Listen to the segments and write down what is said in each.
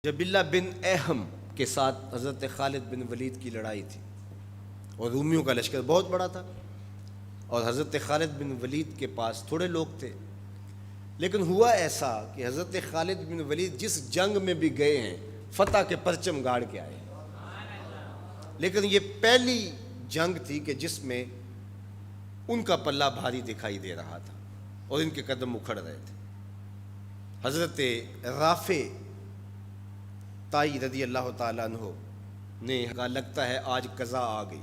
جب اللہ بن اہم کے ساتھ حضرت خالد بن ولید کی لڑائی تھی اور رومیوں کا لشکر بہت بڑا تھا اور حضرت خالد بن ولید کے پاس تھوڑے لوگ تھے، لیکن ہوا ایسا کہ حضرت خالد بن ولید جس جنگ میں بھی گئے ہیں فتح کے پرچم گاڑ کے آئے، لیکن یہ پہلی جنگ تھی کہ جس میں ان کا پلہ بھاری دکھائی دے رہا تھا اور ان کے قدم اکھڑ رہے تھے۔ حضرت رافع تائی رضی اللہ تعالیٰ عنہ نے کہا لگتا ہے آج قضا آ گئی،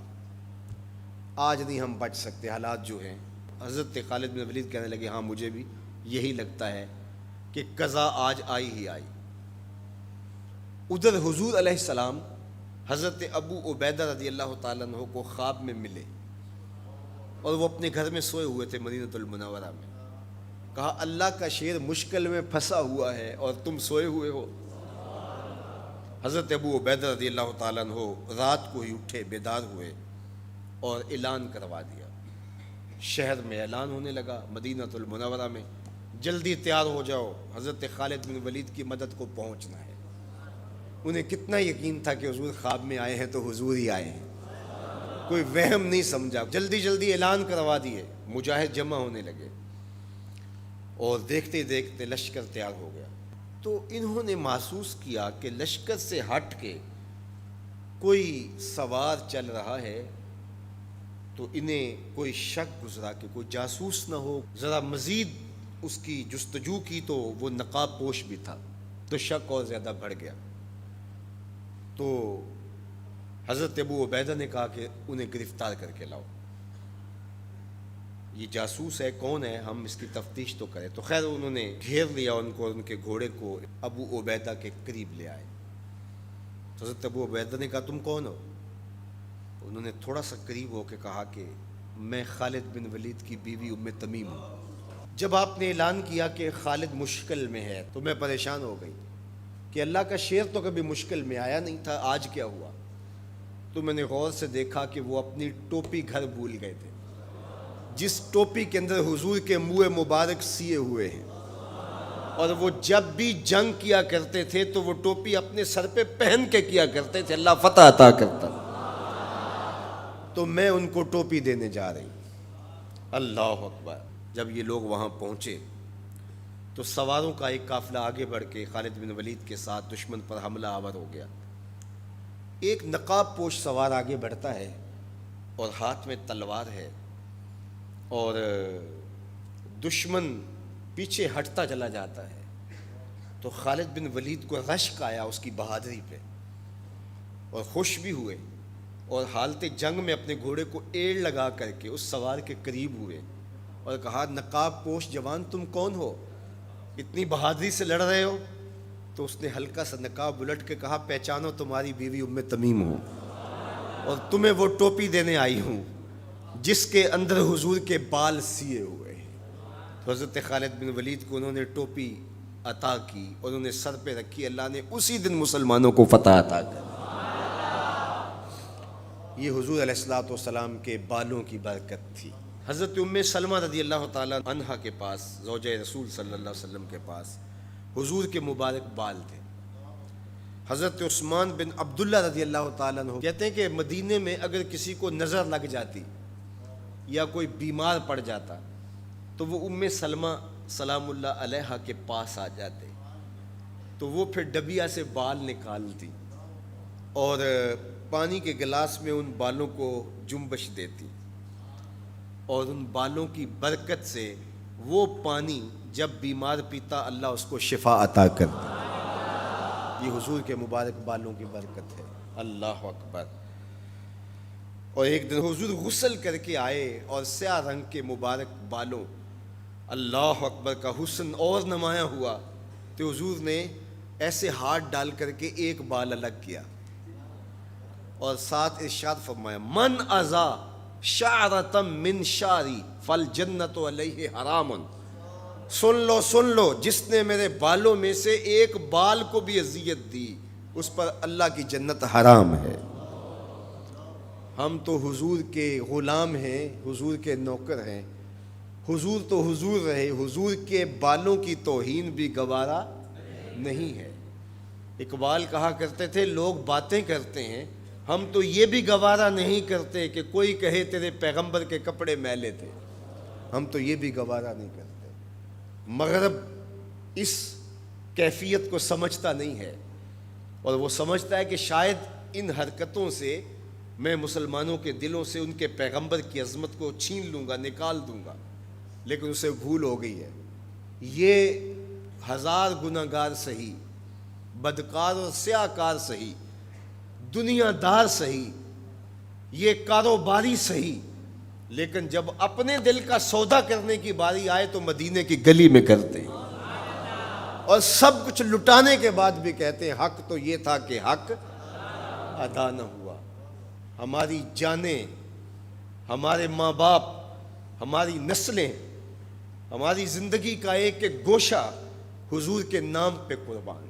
آج نہیں ہم بچ سکتے، حالات جو ہیں۔ حضرت خالد بن ولید کہنے لگے ہاں مجھے بھی یہی لگتا ہے کہ قضا آج آئی ہی آئی۔ ادھر حضور علیہ السلام حضرت ابو عبیدہ رضی اللہ تعالیٰ عنہ کو خواب میں ملے اور وہ اپنے گھر میں سوئے ہوئے تھے مدینہ المنورہ میں۔ کہا اللہ کا شیر مشکل میں پھنسا ہوا ہے اور تم سوئے ہوئے ہو۔ حضرت ابو عبیدہ رضی اللہ تعالیٰ عنہ رات کو ہی اٹھے، بیدار ہوئے اور اعلان کروا دیا۔ شہر میں اعلان ہونے لگا، مدینہ المنورہ میں، جلدی تیار ہو جاؤ، حضرت خالد بن ولید کی مدد کو پہنچنا ہے۔ انہیں کتنا یقین تھا کہ حضور خواب میں آئے ہیں تو حضور ہی آئے ہیں، کوئی وہم نہیں سمجھا، جلدی جلدی اعلان کروا دیے۔ مجاہد جمع ہونے لگے اور دیکھتے دیکھتے لشکر تیار ہو گیا۔ تو انہوں نے محسوس کیا کہ لشکر سے ہٹ کے کوئی سوار چل رہا ہے، تو انہیں کوئی شک گزرا کہ کوئی جاسوس نہ ہو۔ ذرا مزید اس کی جستجو کی تو وہ نقاب پوش بھی تھا، تو شک اور زیادہ بڑھ گیا۔ تو حضرت ابو عبیدہ نے کہا کہ انہیں گرفتار کر کے لاؤ، یہ جاسوس ہے، کون ہے، ہم اس کی تفتیش تو کریں۔ تو خیر انہوں نے گھیر لیا ان کو، ان کے گھوڑے کو ابو عبیدہ کے قریب لے آئے۔ تو حضرت ابو عبیدہ نے کہا تم کون ہو؟ انہوں نے تھوڑا سا قریب ہو کے کہا کہ میں خالد بن ولید کی بیوی ام تمیم ہوں۔ جب آپ نے اعلان کیا کہ خالد مشکل میں ہے تو میں پریشان ہو گئی کہ اللہ کا شیر تو کبھی مشکل میں آیا نہیں تھا، آج کیا ہوا؟ تو میں نے غور سے دیکھا کہ وہ اپنی ٹوپی گھر بھول گئے تھے، جس ٹوپی کے اندر حضور کے منہ مبارک سیے ہوئے ہیں، اور وہ جب بھی جنگ کیا کرتے تھے تو وہ ٹوپی اپنے سر پہ پہن کے کیا کرتے تھے، اللہ فتح عطا کرتا۔ تو میں ان کو ٹوپی دینے جا رہی۔ اللہ اکبر۔ جب یہ لوگ وہاں پہنچے تو سواروں کا ایک قافلہ آگے بڑھ کے خالد بن ولید کے ساتھ دشمن پر حملہ آور ہو گیا۔ ایک نقاب پوش سوار آگے بڑھتا ہے اور ہاتھ میں تلوار ہے، اور دشمن پیچھے ہٹتا چلا جاتا ہے۔ تو خالد بن ولید کو رشک آیا اس کی بہادری پہ، اور خوش بھی ہوئے، اور حالت جنگ میں اپنے گھوڑے کو ایڑ لگا کر کے اس سوار کے قریب ہوئے اور کہا نقاب پوش جوان تم کون ہو، اتنی بہادری سے لڑ رہے ہو؟ تو اس نے ہلکا سا نقاب الٹ کے کہا پہچانو تمہاری بیوی ام تمیم ہو، اور تمہیں وہ ٹوپی دینے آئی ہوں جس کے اندر حضور کے بال سیے ہوئے ہیں۔ تو حضرت خالد بن ولید کو انہوں نے ٹوپی عطا کی اور انہوں نے سر پہ رکھی، اللہ نے اسی دن مسلمانوں کو فتح عطا کر۔ یہ حضور علیہ الصلوۃ والسلام کے بالوں کی برکت تھی۔ حضرت ام سلمہ رضی اللہ تعالیٰ عنہا کے پاس، زوجہ رسول صلی اللہ علیہ وسلم کے پاس حضور کے مبارک بال تھے۔ حضرت عثمان بن عبداللہ رضی اللہ تعالیٰ عنہ کہتے ہیں کہ مدینے میں اگر کسی کو نظر لگ جاتی یا کوئی بیمار پڑ جاتا تو وہ ام سلمہ سلام اللہ علیہا کے پاس آ جاتے، تو وہ پھر ڈبیا سے بال نکالتی اور پانی کے گلاس میں ان بالوں کو جنبش دیتی، اور ان بالوں کی برکت سے وہ پانی جب بیمار پیتا اللہ اس کو شفا عطا کرتا۔ یہ حضور کے مبارک بالوں کی برکت ہے۔ اللہ اکبر۔ اور ایک دن حضور غسل کر کے آئے اور سیاہ رنگ کے مبارک بالوں، اللہ اکبر، کا حسن اور نمایاں ہوا، تو حضور نے ایسے ہاتھ ڈال کر کے ایک بال الگ کیا اور ساتھ ارشاد فرمایا من ازا شعرۃ من شعری فالجنۃ علیہ حرام۔ سن لو جس نے میرے بالوں میں سے ایک بال کو بھی اذیت دی اس پر اللہ کی جنت حرام ہے۔ ہم تو حضور کے غلام ہیں، حضور کے نوکر ہیں، حضور تو حضور رہے، حضور کے بالوں کی توہین بھی گوارا نہیں ہے۔ اقبال کہا کرتے تھے لوگ باتیں کرتے ہیں، ہم تو یہ بھی گوارا نہیں کرتے کہ کوئی کہے تیرے پیغمبر کے کپڑے میلے تھے، ہم تو یہ بھی گوارا نہیں کرتے۔ مغرب اس کیفیت کو سمجھتا نہیں ہے، اور وہ سمجھتا ہے کہ شاید ان حرکتوں سے میں مسلمانوں کے دلوں سے ان کے پیغمبر کی عظمت کو چھین لوں گا، نکال دوں گا، لیکن اسے بھول ہو گئی ہے۔ یہ 1000 گناہ گار سہی، بدکار اور سیاہ کار سہی، دنیا دار سہی، یہ کاروباری سہی، لیکن جب اپنے دل کا سودا کرنے کی باری آئے تو مدینے کی گلی میں کرتے ہیں، اور سب کچھ لٹانے کے بعد بھی کہتے ہیں حق تو یہ تھا کہ حق ادا نہ ہوا۔ ہماری جانیں، ہمارے ماں باپ، ہماری نسلیں، ہماری زندگی کا ایک ایک گوشہ حضور کے نام پہ قربان۔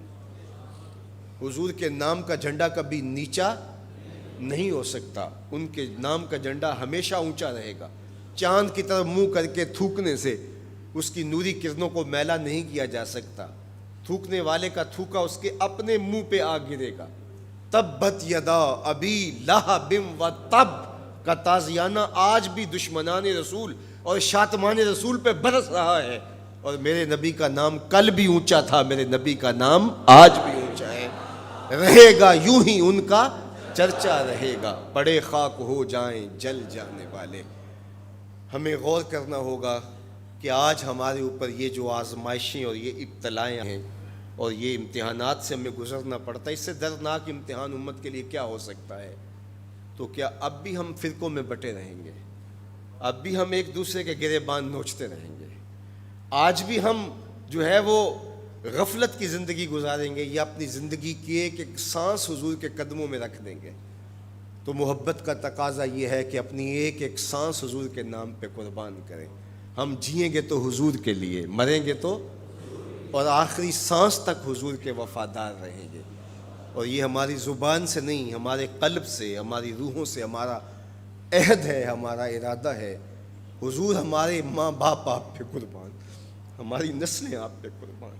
حضور کے نام کا جھنڈا کبھی نیچا نہیں ہو سکتا، ان کے نام کا جھنڈا ہمیشہ اونچا رہے گا۔ چاند کی طرف منہ کر کے تھوکنے سے اس کی نوری کرنوں کو میلا نہیں کیا جا سکتا، تھوکنے والے کا تھوکا اس کے اپنے منہ پہ آ گرے گا۔ تبت یدا ابی لہب و تب کا تازیانہ آج بھی دشمنان رسول اور شاتمان رسول پہ برس رہا ہے، اور میرے نبی کا نام کل بھی اونچا تھا، میرے نبی کا نام آج بھی اونچا ہے، رہے گا یوں ہی ان کا چرچا رہے گا، پڑے خاک ہو جائیں جل جانے والے۔ ہمیں غور کرنا ہوگا کہ آج ہمارے اوپر یہ جو آزمائشیں اور یہ ابتلائیں ہیں اور یہ امتحانات سے ہمیں گزرنا پڑتا ہے، اس سے دردناک امتحان امت کے لیے کیا ہو سکتا ہے؟ تو کیا اب بھی ہم فرقوں میں بٹے رہیں گے؟ اب بھی ہم ایک دوسرے کے گریبان نوچتے رہیں گے؟ آج بھی ہم جو ہے وہ غفلت کی زندگی گزاریں گے، یا اپنی زندگی کی ایک ایک سانس حضور کے قدموں میں رکھ دیں گے؟ تو محبت کا تقاضا یہ ہے کہ اپنی ایک ایک سانس حضور کے نام پہ قربان کریں۔ ہم جئیں گے تو حضور کے لیے، مریں گے تو، اور آخری سانس تک حضور کے وفادار رہیں گے۔ اور یہ ہماری زبان سے نہیں، ہمارے قلب سے، ہماری روحوں سے ہمارا عہد ہے، ہمارا ارادہ ہے۔ حضور ہمارے ماں باپ آپ پہ قربان، ہماری نسلیں آپ پہ قربان۔